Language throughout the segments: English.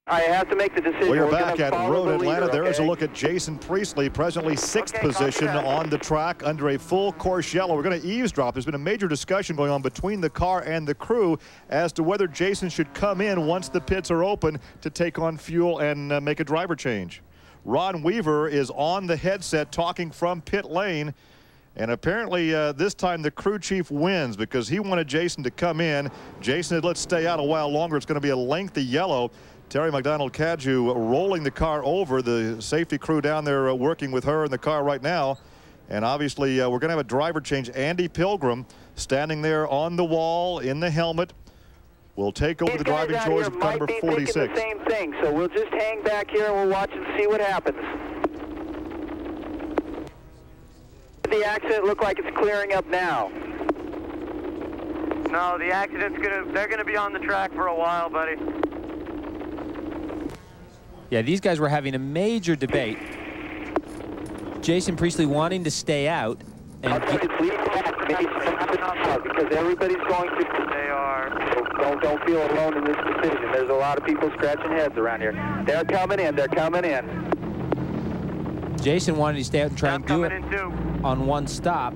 I have to make the decision. We're back at Road Atlanta. There is a look at Jason Priestley, presently 6th position on the track under a full course yellow. We're going to eavesdrop. There's been a major discussion going on between the car and the crew as to whether Jason should come in once the pits are open to take on fuel and make a driver change. Ron Weaver is on the headset talking from pit lane. And apparently this time the crew chief wins because he wanted Jason to come in. Jason said, let's stay out a while longer. It's going to be a lengthy yellow. Terry McDonald-Cadieux rolling the car over. The safety crew down there working with her in the car right now. And obviously we're going to have a driver change. Andy Pilgrim standing there on the wall in the helmet will take over the driving chores of number 46. The same thing, so we'll just hang back here and we'll watch and see what happens. The accident look like it's clearing up now. No, the accident's they're gonna be on the track for a while, buddy. Yeah, these guys were having a major debate. Jason Priestley wanting to stay out. And because everybody's going to. They are. Don't feel alone in this decision. There's a lot of people scratching heads around here. They're coming in. They're coming in. Jason wanted to stay out and try and do it on one stop.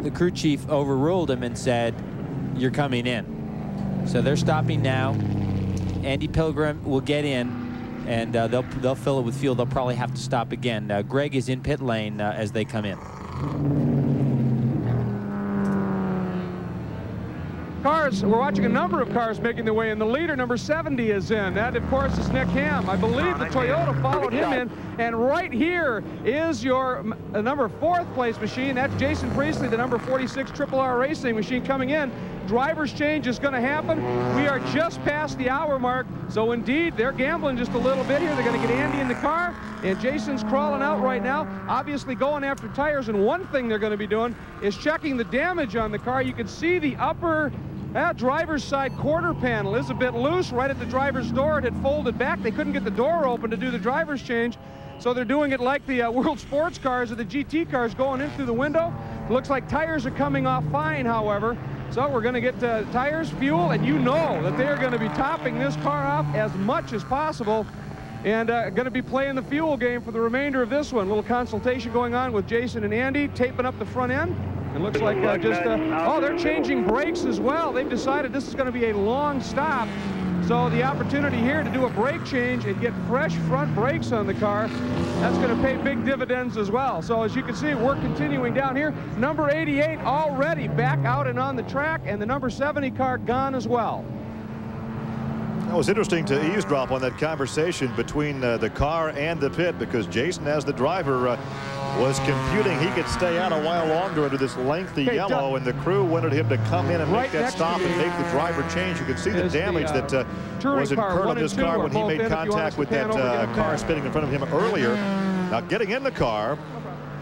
The crew chief overruled him and said, you're coming in. So they're stopping now. Andy Pilgrim will get in, and they'll fill it with fuel. They'll probably have to stop again. Greg is in pit lane as they come in. Cars, we're watching a number of cars making their way in. The leader, number 70, is in. That, of course, is Nick Ham. I believe the Toyota followed him in. And right here is your number 4th place machine. That's Jason Priestley, the number 46 RRR Racing machine coming in. Driver's change is going to happen. We are just past the hour mark. So, indeed, they're gambling just a little bit here. They're going to get Andy in the car. And Jason's crawling out right now, obviously going after tires. And one thing they're going to be doing is checking the damage on the car. You can see the upper driver's side quarter panel is a bit loose right at the driver's door. It had folded back. They couldn't get the door open to do the driver's change. So they're doing it like the World Sports Cars or the GT cars, going in through the window. It looks like tires are coming off fine, however. So we're going to get tires, fuel, and you know that they're going to be topping this car off as much as possible and going to be playing the fuel game for the remainder of this one. A little consultation going on with Jason and Andy, taping up the front end. It looks like oh, they're changing brakes as well. They've decided this is going to be a long stop. So the opportunity here to do a brake change and get fresh front brakes on the car, that's going to pay big dividends as well. So as you can see, we're continuing down here. Number 88 already back out and on the track, and the number 70 car gone as well. It was interesting to eavesdrop on that conversation between the car and the pit, because Jason, as the driver, was computing he could stay out a while longer under this lengthy yellow, and the crew wanted him to come in and make that stop and make the driver change. You can see the damage that was incurred on this car when he made contact with that car spinning in front of him earlier. Now getting in the car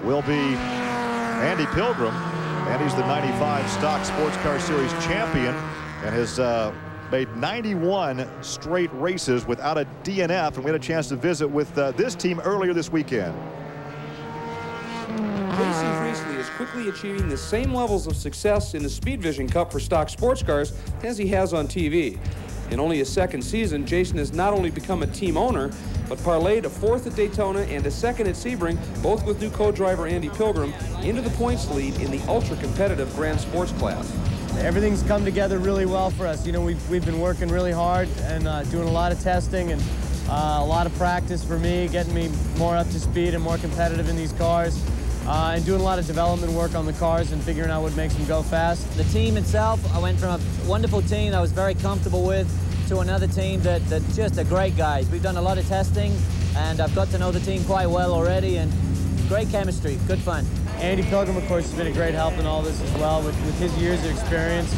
will be Andy Pilgrim, and he's the 95 Stock Sports Car Series champion and has made 91 straight races without a DNF, and we had a chance to visit with this team earlier this weekend. Jason Priestley is quickly achieving the same levels of success in the Speedvision Cup for stock sports cars as he has on TV. In only his 2nd season, Jason has not only become a team owner, but parlayed a 4th at Daytona and a 2nd at Sebring, both with new co-driver Andy Pilgrim, into the points lead in the ultra-competitive Grand Sports class. Everything's come together really well for us. You know, we've been working really hard and doing a lot of testing and a lot of practice for me, getting me more up to speed and more competitive in these cars. And doing a lot of development work on the cars and figuring out what makes them go fast. The team itself, I went from a wonderful team I was very comfortable with to another team that just are great guys. We've done a lot of testing, and I've got to know the team quite well already, and great chemistry, good fun. Andy Pilgrim, of course, has been a great help in all this as well with his years of experience,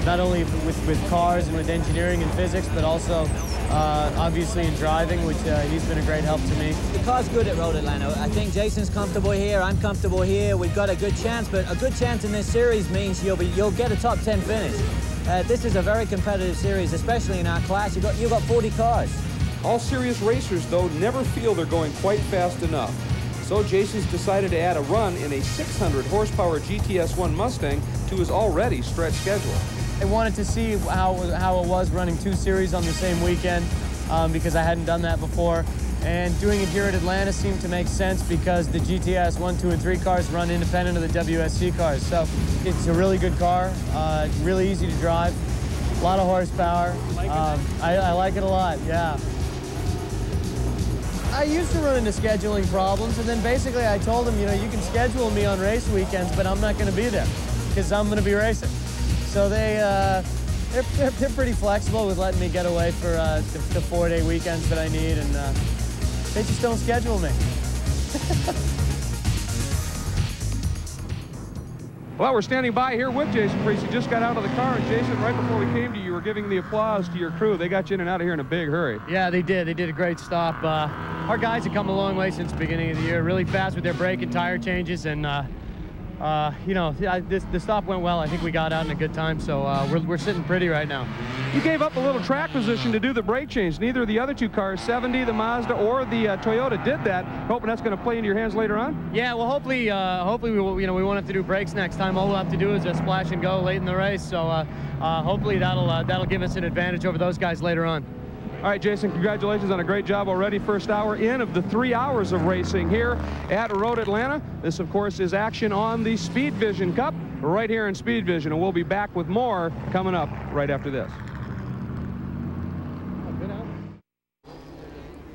not only with cars and with engineering and physics, but also obviously in driving, which he's been a great help to me. The car's good at Road Atlanta. I think Jason's comfortable here, I'm comfortable here. We've got a good chance, but a good chance in this series means you'll get a top 10 finish. This is a very competitive series, especially in our class. You've got 40 cars. All serious racers, though, never feel they're going quite fast enough. So Jason's decided to add a run in a 600 horsepower GTS-1 Mustang to his already stretched schedule. I wanted to see how it was running 2 series on the same weekend. because I hadn't done that before. And doing it here at Atlanta seemed to make sense because the GTS 1, 2, and 3 cars run independent of the WSC cars. So it's a really good car, really easy to drive, a lot of horsepower. I like it a lot, yeah. I used to run into scheduling problems, and then basically I told them, you know, you can schedule me on race weekends, but I'm not going to be there because I'm going to be racing. So they're pretty flexible with letting me get away for the 4-day weekends that I need, and they just don't schedule me. Well, we're standing by here with Jason Priestley. Just got out of the car, and Jason, right before we came to you, were giving the applause to your crew. They got you in and out of here in a big hurry. Yeah, they did. They did a great stop. Our guys have come a long way since the beginning of the year, really fast with their brake and tire changes, and you know, the stop went well. I think we got out in a good time, so we're sitting pretty right now. You gave up a little track position to do the brake change. Neither of the other two cars, 70, the Mazda, or the Toyota, did that. Hoping that's going to play into your hands later on. Yeah, well, hopefully we will, you know, we won't have to do brakes next time. All we'll have to do is a splash and go late in the race. So hopefully that'll give us an advantage over those guys later on. All right, Jason, congratulations on a great job already. First hour in of the 3 hours of racing here at Road Atlanta. This, of course, is action on the Speedvision Cup right here in Speedvision, and we'll be back with more coming up right after this.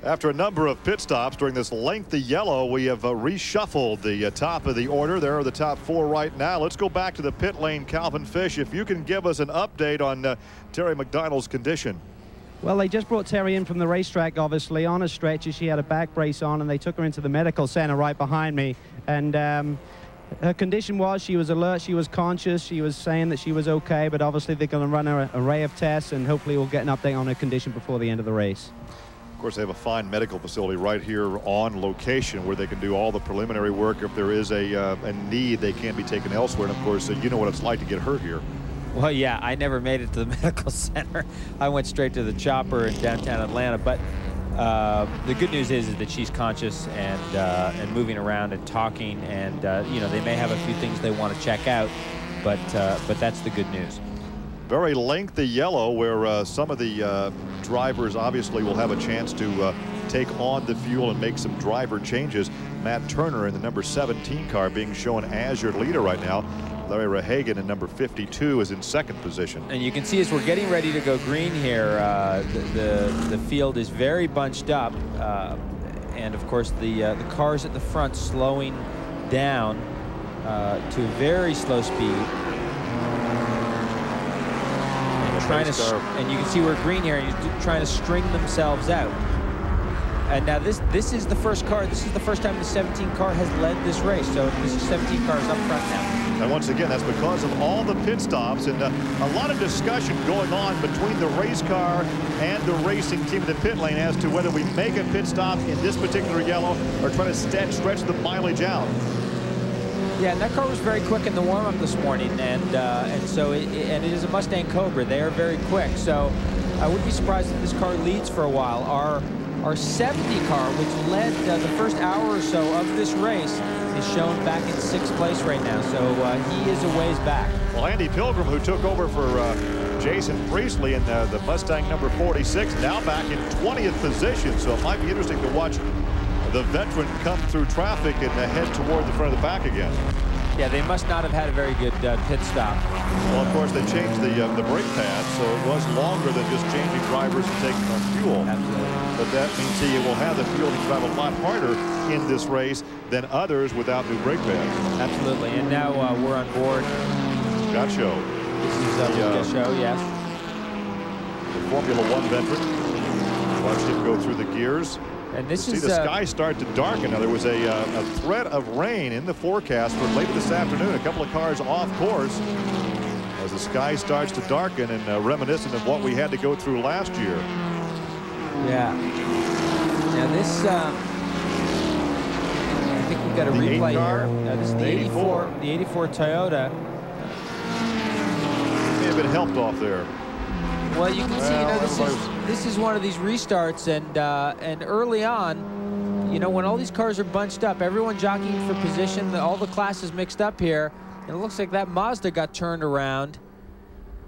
After a number of pit stops during this lengthy yellow, we have reshuffled the top of the order. There are the top 4 right now. Let's go back to the pit lane. Calvin Fish, if you can give us an update on Terry McDonald's condition. Well, they just brought Terry in from the racetrack, obviously, on a stretcher. She had a back brace on, and they took her into the medical center right behind me. And her condition was, she was alert, she was conscious, she was saying that she was okay, but obviously they're going to run an array of tests, and hopefully we'll get an update on her condition before the end of the race. Of course, they have a fine medical facility right here on location where they can do all the preliminary work. If there is a need, they can be taken elsewhere. And, of course, you know what it's like to get hurt here. Well, yeah, I never made it to the medical center. I went straight to the chopper in downtown Atlanta. But the good news is that she's conscious and moving around and talking. And, you know, they may have a few things they want to check out, but that's the good news. Very lengthy yellow where some of the drivers obviously will have a chance to take on the fuel and make some driver changes. Matt Turner in the number 17 car being shown as your leader right now. Larry Rehagen in number 52 is in second position. And you can see as we're getting ready to go green here, the field is very bunched up. And of course the cars at the front slowing down to a very slow speed. And you can see we're green here, and he's trying to string themselves out. And now this is the first car. This is the first time the 17 car has led this race. So this is 17 cars up front now. And once again, that's because of all the pit stops and a lot of discussion going on between the race car and the racing team in the pit lane as to whether we make a pit stop in this particular yellow or try to stretch the mileage out. Yeah, and that car was very quick in the warm-up this morning, and so it is a Mustang Cobra. They are very quick, so I wouldn't be surprised if this car leads for a while. Our 70 car, which led the first hour or so of this race, is shown back in 6th place right now, so he is a ways back. Well, Andy Pilgrim, who took over for Jason Priestley in the Mustang number 46, now back in 20th position, so it might be interesting to watch the veteran come through traffic and head toward the front of the pack again. Yeah, they must not have had a very good pit stop. Well, of course, they changed the brake pad, so it was longer than just changing drivers and taking on fuel. Absolutely. But that means he will have the fuel to drive a lot harder in this race than others without new brake pads. Absolutely, and now we're on board. Scott Show. This is the show, yes. The Formula One veteran. Watch him go through the gears. And this is the sky start to darken. Now there was a threat of rain in the forecast for later this afternoon. A couple of cars off course as the sky starts to darken, and reminiscent of what we had to go through last year. Yeah. Now this, I think we've got a replay here. Now this is the 84 Toyota. May have been helped off there. Well, you can see, you know, this is one of these restarts, and early on, you know, when all these cars are bunched up, everyone jockeying for position, all the classes mixed up here, and it looks like that Mazda got turned around.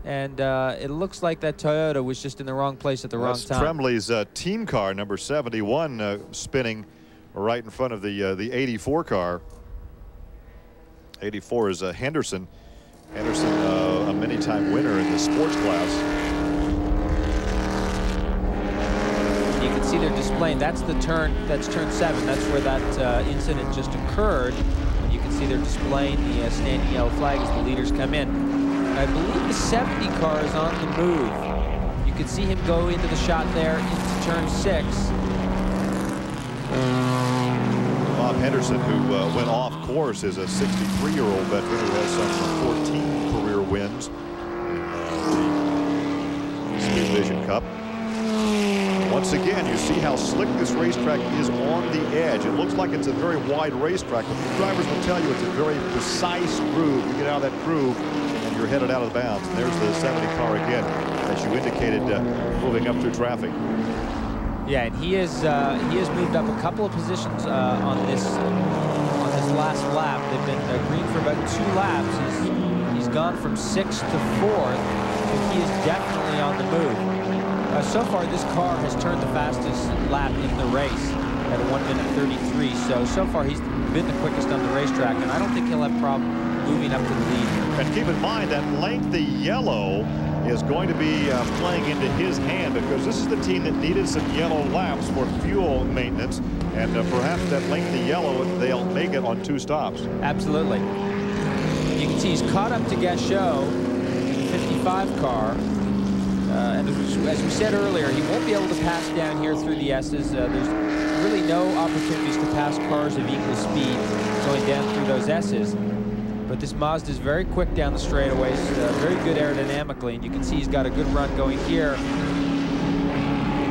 And it looks like that Toyota was just in the wrong place at the wrong time. Tremblay's team car, number 71, spinning right in front of the 84 car. 84 is Henderson. Henderson, a many-time winner in the sports class. You can see they're displaying. That's the turn. That's turn 7. That's where that incident just occurred. And you can see they're displaying the standing yellow flag as the leaders come in. I believe the 70 car is on the move. You can see him go into the shot there into turn 6. Bob Henderson, who went off course, is a 63-year-old veteran who has some 14 career wins in the Speedvision Cup. Once again, you see how slick this racetrack is on the edge. It looks like it's a very wide racetrack, but these drivers will tell you it's a very precise groove. You get out of that groove, and you're headed out of the bounds. And there's the 70 car again, as you indicated, moving up through traffic. Yeah, and he has moved up a couple of positions on this last lap. They've been green for about 2 laps. He's gone from 6th to 4th, and he is definitely on the move. So far, this car has turned the fastest lap in the race at 1:33. So far, he's been the quickest on the racetrack, and I don't think he'll have a problem moving up to the lead. And keep in mind that lengthy yellow is going to be playing into his hand, because this is the team that needed some yellow laps for fuel maintenance, and perhaps that lengthy yellow, they'll make it on 2 stops. Absolutely. You can see he's caught up to Gachot, 55 car. And as we said earlier, he won't be able to pass down here through the S's. There's really no opportunities to pass cars of equal speed going down through those S's. But this Mazda is very quick down the straightaways, very good aerodynamically, and you can see he's got a good run going here.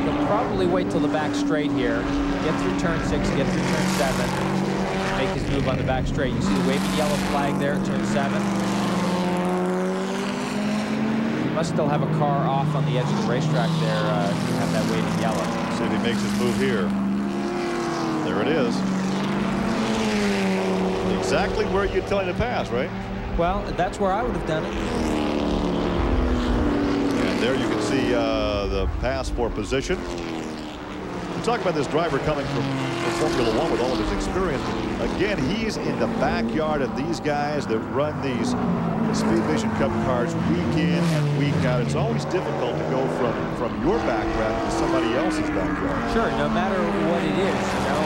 He'll probably wait till the back straight here, get through turn 6, get through turn 7, make his move on the back straight. You see the waving yellow flag there at turn 7. Must still have a car off on the edge of the racetrack there to have that waving yellow. See if he makes his move here. There it is. Exactly where you'd tell him to pass, right? Well, that's where I would have done it. And there you can see the pass for position. We talk about this driver coming from Formula 1 with all of his experience. Again, he's in the backyard of these guys that run these Speedvision Cup cars week in and week out. It's always difficult to go from your background to somebody else's backyard. Sure, no matter what it is, you know,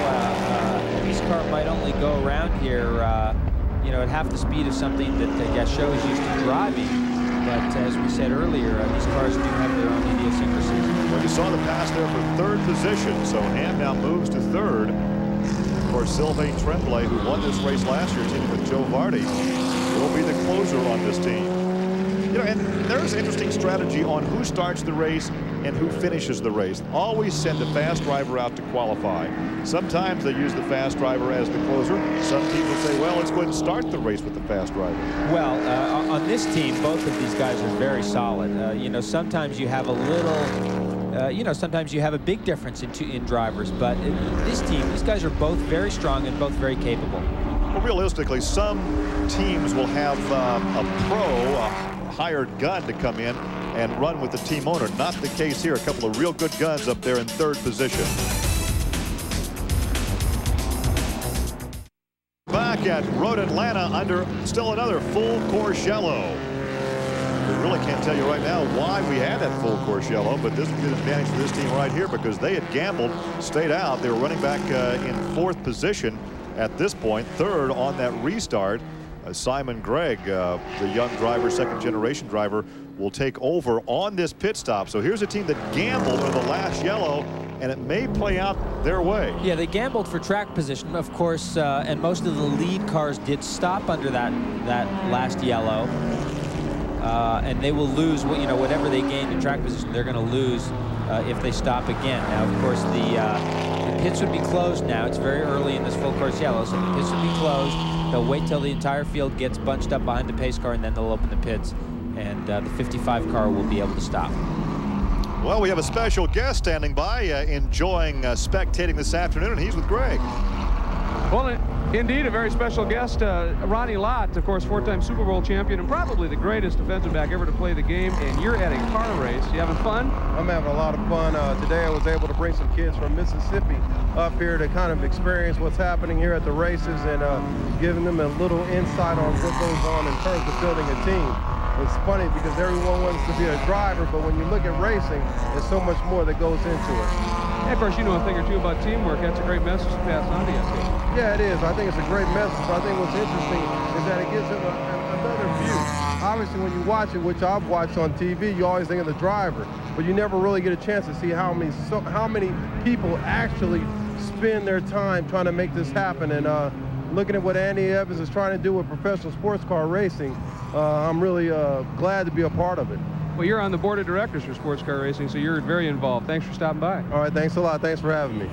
this car might only go around here, you know, at half the speed of something that Gachot is used to driving. But as we said earlier, these cars do have their own idiosyncrasies. Well, you saw the pass there for 3rd position, so Ham now moves to 3rd. Of course, Sylvain Tremblay, who won this race last year, teaming with Joe Vardy, will be the closer on this team. You know, and there's an interesting strategy on who starts the race and who finishes the race. Always send the fast driver out to qualify. Sometimes they use the fast driver as the closer. Some people say, well, let's go ahead and start the race with the fast driver. Well, on this team, both of these guys are very solid. You know, sometimes you have a little, you know, sometimes you have a big difference in drivers. But this team, these guys are both very strong and both very capable. Well, realistically, some teams will have a pro, a hired gun to come in and run with the team owner. Not the case here. A couple of real good guns up there in 3rd position. Back at Road Atlanta under still another full course yellow. We really can't tell you right now why we had that full course yellow, but this would be an advantage for this team right here because they had gambled, stayed out. They were running back in 4th position at this point, 3rd on that restart. Simon Gregg, the young driver, 2nd-generation driver, will take over on this pit stop. So here's a team that gambled on the last yellow, and it may play out their way. Yeah, they gambled for track position, of course, and most of the lead cars did stop under that last yellow. And they will lose, you know, whatever they gained in track position, they're going to lose if they stop again. Now, of course, the pits would be closed now. It's very early in this full course yellow, so the pits would be closed. They'll wait till the entire field gets bunched up behind the pace car, and then they'll open the pits, and the 55 car will be able to stop. Well, we have a special guest standing by, enjoying spectating this afternoon, and he's with Greg. Well, Indeed, a very special guest, Ronnie Lott, of course, 4-time Super Bowl champion and probably the greatest defensive back ever to play the game. And you're at a car race. You having fun? I'm having a lot of fun. Today I was able to bring some kids from Mississippi up here to kind of experience what's happening here at the races and giving them a little insight on what goes on in terms of building a team. It's funny because everyone wants to be a driver, but when you look at racing, there's so much more that goes into it. And of course, you know a thing or two about teamwork. That's a great message to pass on to you, too. Yeah, it is. I think it's a great message, but I think what's interesting is that it gives them another view. Obviously, when you watch it, which I've watched on TV, you always think of the driver, but you never really get a chance to see how many people actually spend their time trying to make this happen. And looking at what Andy Evans is trying to do with professional sports car racing, I'm really glad to be a part of it. Well, you're on the board of directors for sports car racing, so you're very involved. Thanks for stopping by. All right, thanks a lot. Thanks for having me.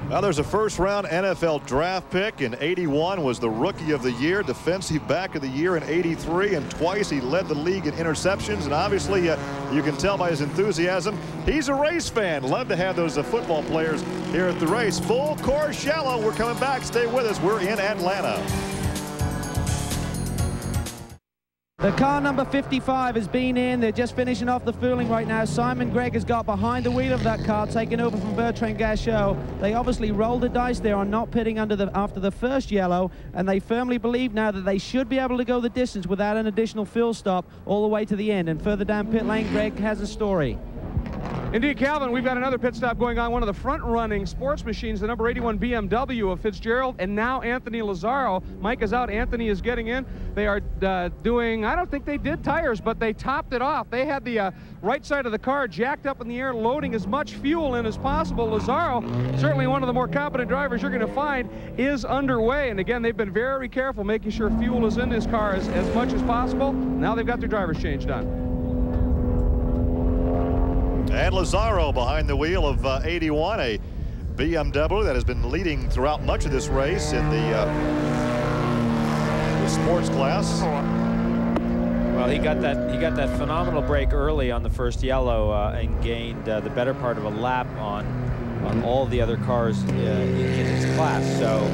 Now there's a first-round NFL draft pick. In '81 was the Rookie of the Year, Defensive Back of the Year in '83, and twice he led the league in interceptions. And obviously, you can tell by his enthusiasm, he's a race fan. Love to have those football players here at the race. Full course shallow. We're coming back. Stay with us. We're in Atlanta. The car number 55 has been in. They're just finishing off the fooling right now. Simon Gregg has got behind the wheel of that car, taking over from Bertrand Gachot. They obviously rolled the dice there on not pitting after the first yellow, and they firmly believe now that they should be able to go the distance without an additional fuel stop all the way to the end. And further down pit lane, Gregg has a story. Indeed, Calvin, we've got another pit stop going on. One of the front-running sports machines, the number 81 BMW of Fitzgerald, and now Anthony Lazzaro. Mike is out. Anthony is getting in. They are doing, I don't think they did tires, but they topped it off. They had the right side of the car jacked up in the air, loading as much fuel in as possible. Lazzaro, certainly one of the more competent drivers you're going to find, is underway. And again, they've been very careful making sure fuel is in this car as much as possible. Now they've got their driver's change done. And Lazzaro behind the wheel of 81, a BMW that has been leading throughout much of this race in the sports class. Well, he got that phenomenal break early on the first yellow and gained the better part of a lap on all the other cars in his class. So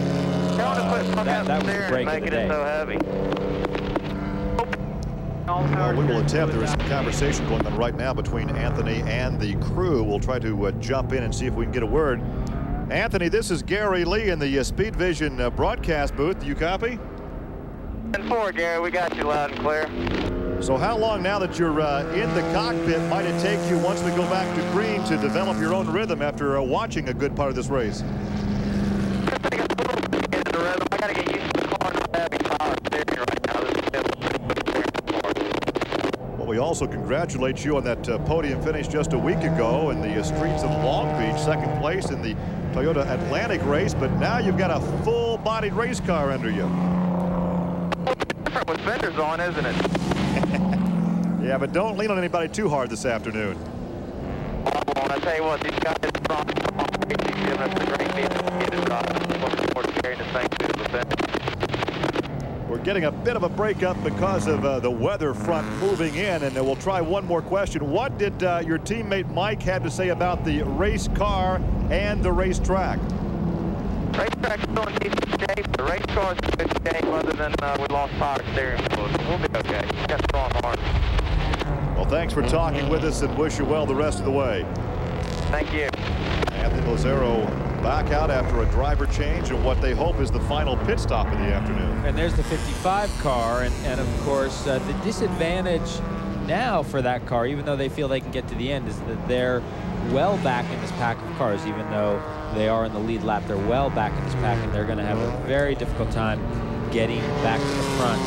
that was the break of the day. So heavy. Well, we will attempt. There is some conversation going on right now between Anthony and the crew. We'll try to jump in and see if we can get a word. Anthony, this is Gary Lee in the Speedvision broadcast booth. Do you copy? 10-4, Gary. We got you loud and clear. So how long now that you're in the cockpit might it take you once we go back to green to develop your own rhythm after watching a good part of this race? I got to get used to the car not having power steering right now. We also congratulate you on that podium finish just a week ago in the streets of Long Beach, second place in the Toyota Atlantic race, but now you've got a full-bodied race car under you. Different with fenders on, isn't it? Yeah, but don't lean on anybody too hard this afternoon. I tell you what, these guys from giving us a great deal to get it off. Looking forward to carrying this thing to the fender. We're getting a bit of a breakup because of the weather front moving in, and we'll try one more question. What did your teammate Mike have to say about the race car and the racetrack? Racetrack's still in decent shape. The race car's in good shape other than we lost power steering fluid. We'll be okay. Got strong arms. Well, thanks for talking with us and wish you well the rest of the way. Thank you. Anthony Lazzaro back out after a driver change and what they hope is the final pit stop of the afternoon. And there's the 55 car, and of course the disadvantage now for that car, even though they feel they can get to the end, is that they're well back in this pack of cars. Even though they are in the lead lap, they're well back in this pack, and they're going to have a very difficult time getting back to the front.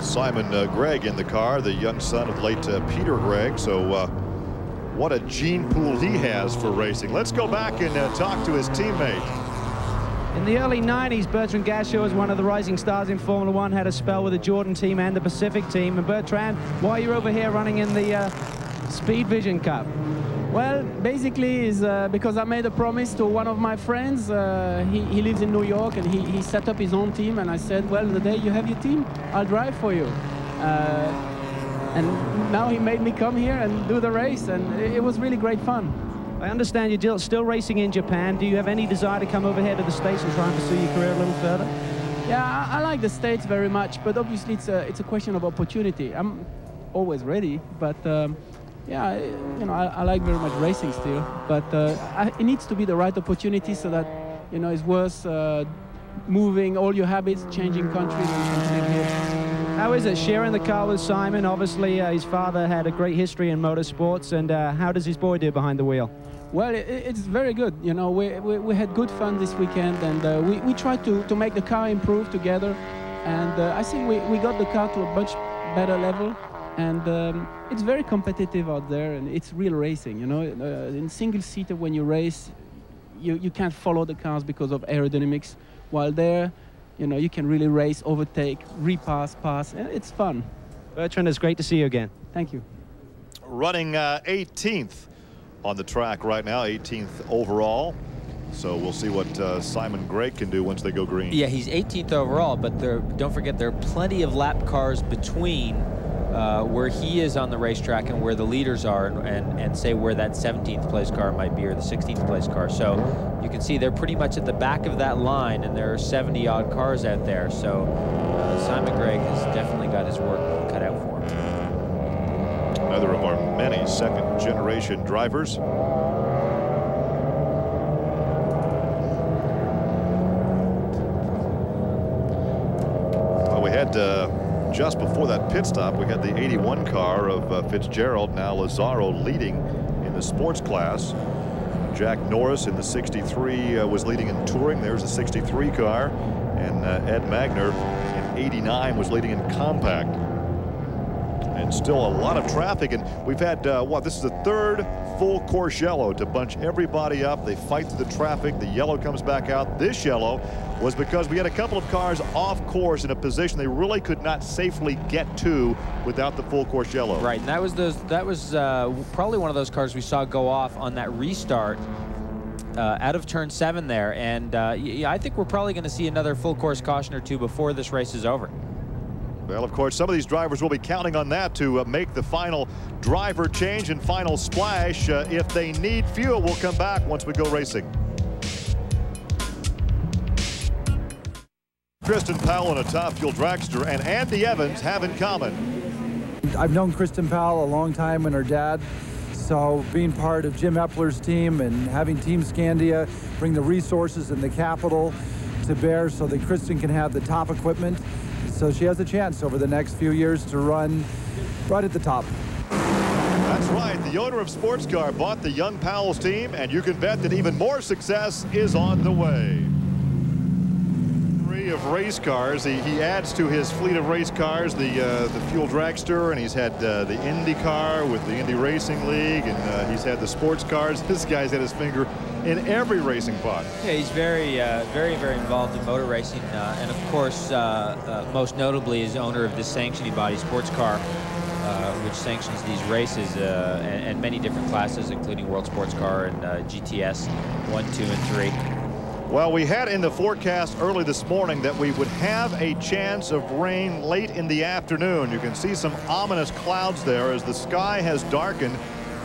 Simon Gregg in the car, the young son of late Peter Gregg. So what a gene pool he has for racing. Let's go back and talk to his teammate. In the early 90s, Bertrand Gachot was one of the rising stars in Formula One, had a spell with the Jordan team and the Pacific team. And Bertrand, why are you over here running in the Speedvision Cup? Well, basically is because I made a promise to one of my friends. He lives in New York, and he set up his own team, and I said, well, the day you have your team, I'll drive for you. And now he made me come here and do the race, and it was really great fun. I understand you're still racing in Japan. Do you have any desire to come over here to the States and try and pursue your career a little further? Yeah, I like the States very much, but obviously it's a question of opportunity. I'm always ready, but yeah, you know, I like very much racing still, but it needs to be the right opportunity so that, you know, it's worth moving all your habits, changing countries, and live here. How is it sharing the car with Simon? Obviously, his father had a great history in motorsports, and how does his boy do behind the wheel? Well, it's very good. You know, we had good fun this weekend, and we tried to make the car improve together, and I think we got the car to a much better level, and it's very competitive out there, and it's real racing. You know, in single-seater when you race, you can't follow the cars because of aerodynamics, while there, you know, you can really race, overtake, repass, pass, and it's fun. Bertrand, it's great to see you again. Thank you. Running 18th on the track right now, 18th overall. So we'll see what Simon Gregg can do once they go green. Yeah, he's 18th overall, but don't forget there are plenty of lap cars between where he is on the racetrack and where the leaders are, and say where that 17th place car might be or the 16th place car. So you can see they're pretty much at the back of that line, and there are 70 odd cars out there. So Simon Gregg has definitely got his work cut out for him. Another of our many second generation drivers. Well, we had just before that pit stop, we had the 81 car of Fitzgerald, now Lazaro, leading in the sports class. Jack Norris in the 63 was leading in touring. There's the 63 car. And Ed Magner in 89 was leading in compact. And still a lot of traffic. And we've had, this is the third full course yellow to bunch everybody up. They fight through the traffic. The yellow comes back out. This yellow was because we had a couple of cars off course in a position they really could not safely get to without the full course yellow. Right, and that was probably one of those cars we saw go off on that restart out of turn 7 there. And yeah, I think we're probably going to see another full course caution or two before this race is over. Well, of course, some of these drivers will be counting on that to make the final driver change and final splash. If they need fuel, we'll come back once we go racing. Kristen Powell and a top fuel dragster and Andy Evans have in common. I've known Kristen Powell a long time and her dad, so being part of Jim Epler's team and having Team Scandia bring the resources and the capital to bear so that Kristen can have the top equipment, so she has a chance over the next few years to run right at the top. That's right. The owner of SportsCar bought the young Powell's team, and you can bet that even more success is on the way. Of race cars, he adds to his fleet of race cars the fuel dragster, and he's had the Indy car with the Indy Racing League, and he's had the sports cars. This guy's had his finger in every racing pot. Yeah, he's very involved in motor racing, and of course, most notably is owner of this sanctioning body, SportsCar, which sanctions these races and many different classes, including World Sports Car and GTS 1, 2, and 3. Well, we had in the forecast early this morning that we would have a chance of rain late in the afternoon. You can see some ominous clouds there as the sky has darkened,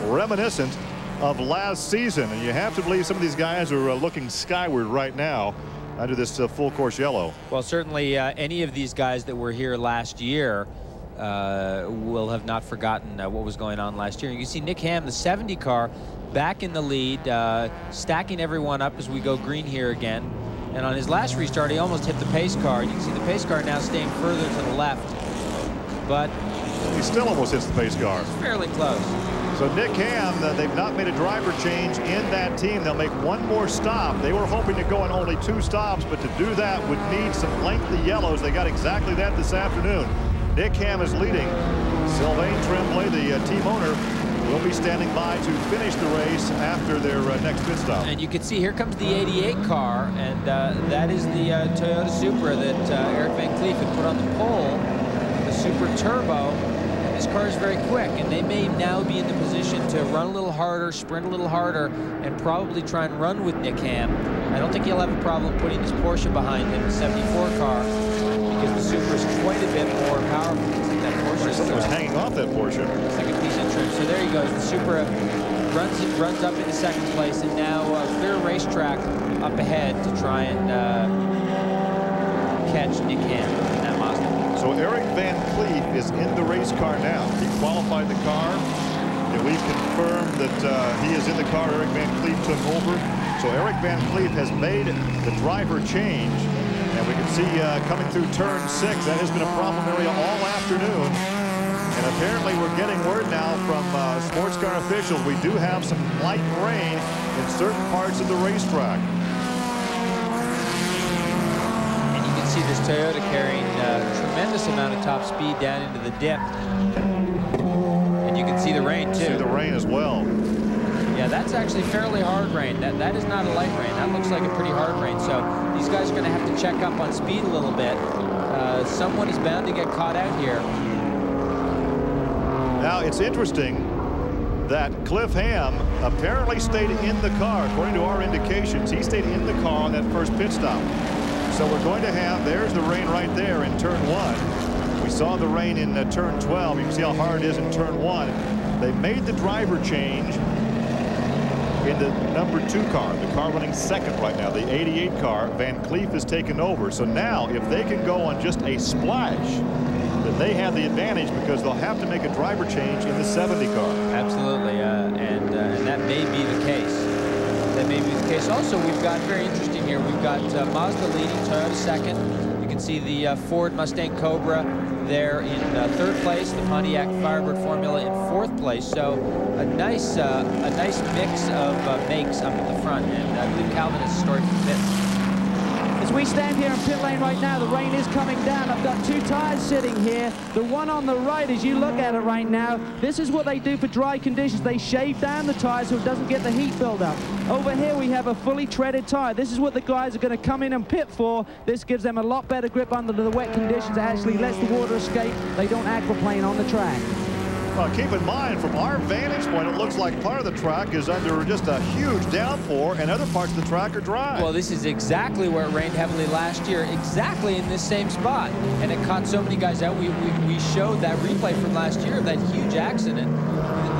reminiscent of last season. And you have to believe some of these guys are looking skyward right now under this full course yellow. Well, certainly any of these guys that were here last year will have not forgotten what was going on last year. You can see Nick Ham, the 70 car, back in the lead, stacking everyone up as we go green here again. And on his last restart, he almost hit the pace car. You can see the pace car now staying further to the left, but he still almost hits the pace car. It's fairly close. So Nick Ham, they've not made a driver change in that team. They'll make one more stop. They were hoping to go on only 2 stops, but to do that would need some lengthy yellows. They got exactly that this afternoon. Nick Ham is leading. Sylvain Tremblay, the team owner, will be standing by to finish the race after their next pit stop. And you can see here comes the 88 car, and that is the Toyota Supra that Eric Van Cleef had put on the pole, the Supra Turbo. And this car is very quick, and they may now be in the position to run a little harder, sprint a little harder, and probably try and run with Nick Ham. I don't think he'll have a problem putting this Porsche behind him, the 74 car, because the Supra is quite a bit more powerful. That Porsche something was hanging off that Porsche. It's like a piece of trim. So there he goes, the Supra runs up into second place, and now clear racetrack up ahead to try and catch Nick Ham in that Mazda. So Eric Van Cleef is in the race car now. He qualified the car, and we've confirmed that he is in the car. Eric Van Cleef took over. So Eric Van Cleef has made the driver change, and we can see coming through turn 6, that has been a problem area all afternoon. And apparently we're getting word now from SportsCar officials we do have some light rain in certain parts of the racetrack. And you can see this Toyota carrying a tremendous amount of top speed down into the dip. And you can see the rain too. See the rain as well. Yeah, that's actually fairly hard rain. That is not a light rain. That looks like a pretty hard rain. So these guys are going to have to check up on speed a little bit. Someone is bound to get caught out here. Now, it's interesting that Cliff Ham apparently stayed in the car. According to our indications, he stayed in the car on that first pit stop. So we're going to have, there's the rain right there in turn 1. We saw the rain in turn 12. You can see how hard it is in turn 1. They made the driver change in the number 2 car, the car running second right now, the 88 car. Van Cleef has taken over. So now, if they can go on just a splash, then they have the advantage because they'll have to make a driver change in the 70 car. Absolutely, and that may be the case. That may be the case. Also, we've got, very interesting here, we've got Mazda leading, Toyota second. You can see the Ford Mustang Cobra there in 3rd place, the Pontiac Firebird Formula in 4th place. So a nice mix of makes up at the front, and I believe Calvin has a story from the pits. As we stand here in pit lane right now, the rain is coming down. I've got 2 tires sitting here. The one on the right, as you look at it right now, this is what they do for dry conditions. They shave down the tire so it doesn't get the heat buildup. Over here, we have a fully treaded tire. This is what the guys are going to come in and pit for. This gives them a lot better grip under the wet conditions. It actually lets the water escape. They don't aquaplane on the track. Well, keep in mind, from our vantage point, it looks like part of the track is under just a huge downpour, and other parts of the track are dry. Well, this is exactly where it rained heavily last year, exactly in this same spot, and it caught so many guys out. We showed that replay from last year of that huge accident.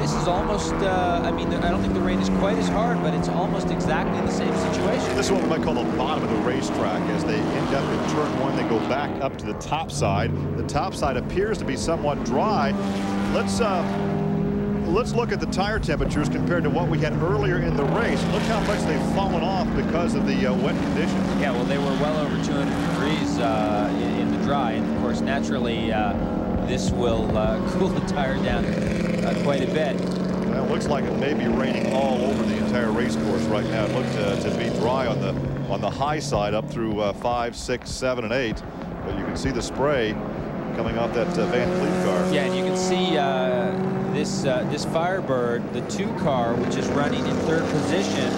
This is almost, I mean, I don't think the rain is quite as hard, but it's almost exactly the same situation. This is what we might call the bottom of the racetrack. As they end up in turn 1, they go back up to the top side. The top side appears to be somewhat dry. Let's look at the tire temperatures compared to what we had earlier in the race. Look how much they've fallen off because of the wet conditions. Yeah, well, they were well over 200 degrees in the dry, and of course, naturally, this will cool the tire down quite a bit. Well, it looks like it may be raining all over the entire race course right now. It looked to be dry on the high side up through 5, 6, 7, and 8, but you can see the spray coming off that Van Cleef car. Yeah, and you can see this Firebird, the 2 car, which is running in 3rd position,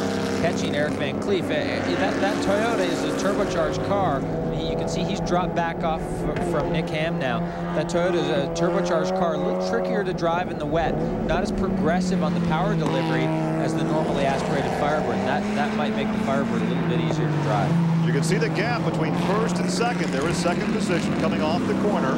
catching Eric Van Cleef. That Toyota is a turbocharged car. You can see he's dropped back off from Nick Ham now. That Toyota is a turbocharged car, a little trickier to drive in the wet, not as progressive on the power delivery as the normally aspirated Firebird. That might make the Firebird a little bit easier to drive. You can see the gap between 1st and 2nd. There is 2nd position coming off the corner.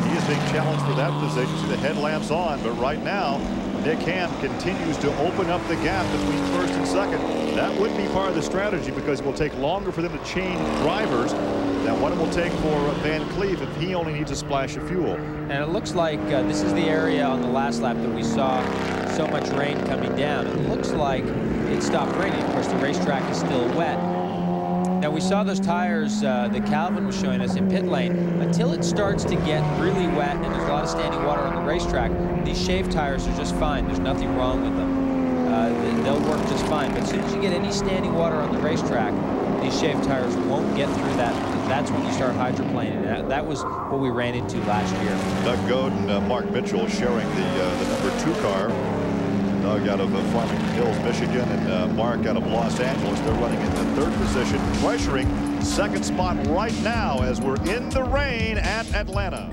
He is being challenged for that position. See the headlamps on, but right now, Nick Ham continues to open up the gap between 1st and 2nd. That would be part of the strategy because it will take longer for them to change drivers than what it will take for Van Cleef if he only needs a splash of fuel. And it looks like this is the area on the last lap that we saw so much rain coming down. It looks like it stopped raining. Of course, the racetrack is still wet. Now, we saw those tires that Calvin was showing us in pit lane. Until it starts to get really wet and there's a lot of standing water on the racetrack, these shaved tires are just fine. There's nothing wrong with them. They'll work just fine. But as soon as you get any standing water on the racetrack, these shaved tires won't get through that. That's when you start hydroplaning. That was what we ran into last year. Doug Godin and Mark Mitchell sharing the number 2 car. Doug out of Farmington Hills, Michigan, and Mark out of Los Angeles. They're running in the 3rd position, pressuring 2nd spot right now as we're in the rain at Atlanta.